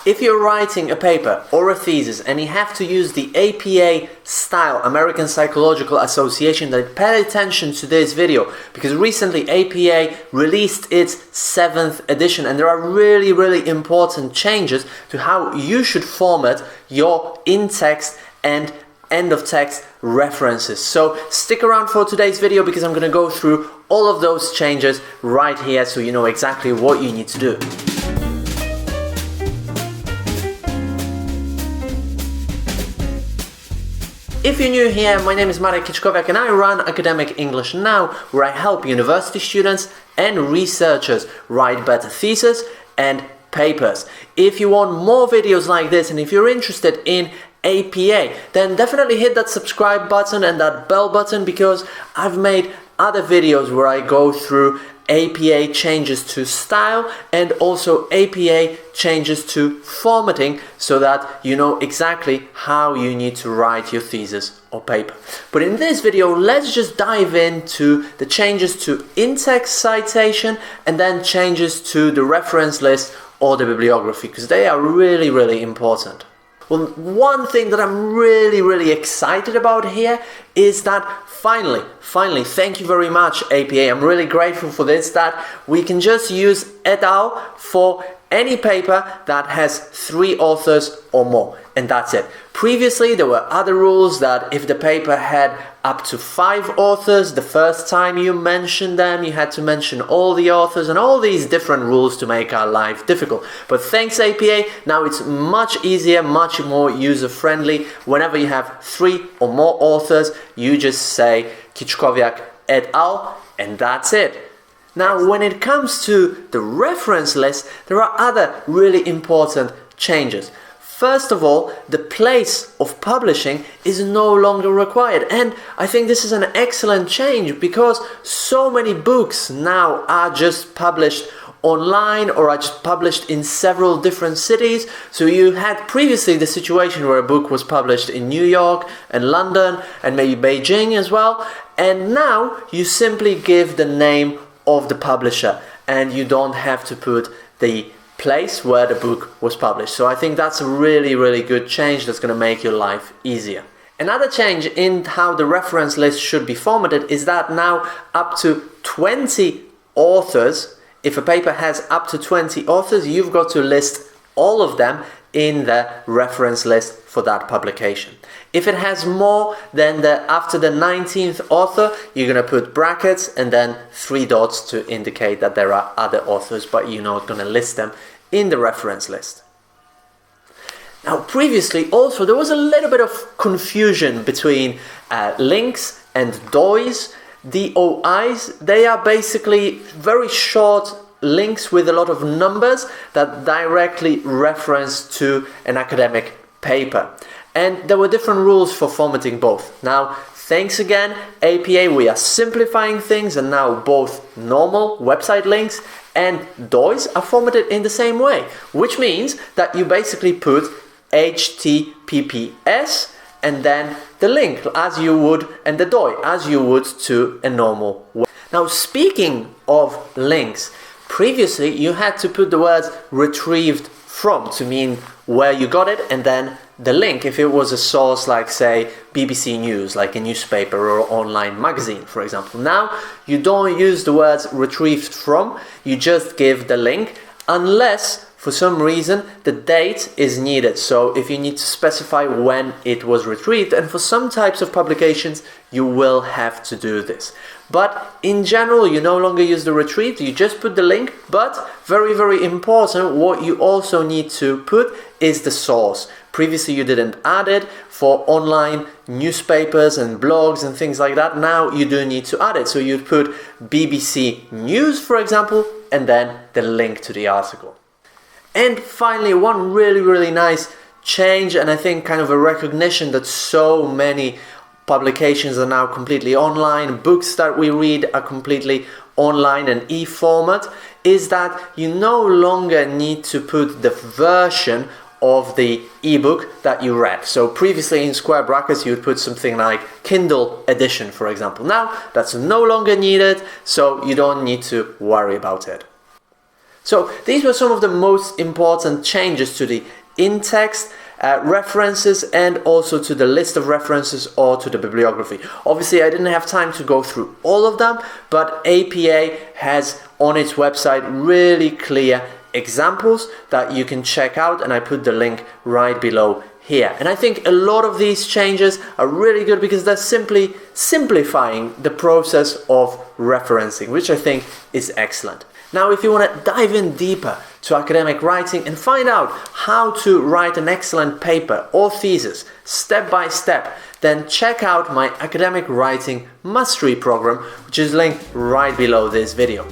If you're writing a paper or a thesis and you have to use the APA style, American Psychological Association, then pay attention to this video, because recently APA released its 7th edition and there are really important changes to how you should format your in-text and end-of-text references. So stick around for today's video because I'm going to go through all of those changes right here so you know exactly what you need to do. If you're new here, my name is Marek Kiczkowiak and I run Academic English Now, where I help university students and researchers write better theses and papers. If you want more videos like this and if you're interested in APA, then definitely hit that subscribe button and that bell button, because I've made other videos where I go through APA changes to style and also APA changes to formatting so that you know exactly how you need to write your thesis or paper. But in this video, let's just dive into the changes to in-text citation and then changes to the reference list or the bibliography, because they are really important. Well, one thing that I'm really excited about here is that finally, thank you very much APA, I'm really grateful for this, that we can just use et al. For any paper that has 3 authors or more, and that's it. Previously there were other rules that if the paper had up to 5 authors, the first time you mentioned them you had to mention all the authors and all these different rules to make our life difficult. But thanks APA, now it's much easier, much more user-friendly. Whenever you have 3 or more authors, you just say Kiczkowiak et al. And that's it. Now, when it comes to the reference list, there are other really important changes. First of all, the place of publishing is no longer required, and I think this is an excellent change because so many books now are just published online or are just published in several different cities. So you had previously the situation where a book was published in New York and London and maybe Beijing as well, and now you simply give the name of the publisher and you don't have to put the place where the book was published. So I think that's a really good change that's going to make your life easier. Another change in how the reference list should be formatted is that now up to 20 authors, if a paper has up to 20 authors, you've got to list all of them in the reference list for that publication. If it has more, then after the 19th author, you're going to put brackets and then 3 dots to indicate that there are other authors, but you're not going to list them in the reference list. Now, previously also there was a little bit of confusion between links and DOIs. DOIs, they are basically very short links with a lot of numbers that directly reference to an academic paper. And there were different rules for formatting both. Now, thanks again APA, we are simplifying things, and now both normal website links and DOIs are formatted in the same way, which means that you basically put HTTPS and then the link as you would, and the DOI as you would to a normal web. Now, speaking of links, previously you had to put the words retrieved from to mean where you got it, and then the link if it was a source like, say, BBC News, like a newspaper or online magazine, for example. Now you don't use the words retrieved from, you just give the link unless for some reason the date is needed. So if you need to specify when it was retrieved, and for some types of publications you will have to do this. But in general, you no longer use the retrieved, you just put the link. But very important, what you also need to put is the source. Previously you didn't add it for online newspapers and blogs and things like that. Now you do need to add it. So you'd put BBC News, for example, and then the link to the article. And finally, one really nice change, and I think kind of a recognition that so many publications are now completely online, books that we read are completely online and e-format, is that you no longer need to put the version of the ebook that you read. So previously in square brackets you would put something like Kindle edition, for example. Now that's no longer needed, so you don't need to worry about it. So these were some of the most important changes to the in-text references and also to the list of references or to the bibliography. Obviously, I didn't have time to go through all of them, but APA has on its website really clear examples that you can check out, and I put the link right below here. And I think a lot of these changes are really good because they're simply simplifying the process of referencing, which I think is excellent. Now, if you want to dive in deeper to academic writing and find out how to write an excellent paper or thesis step by step, then check out my academic writing mastery program, which is linked right below this video.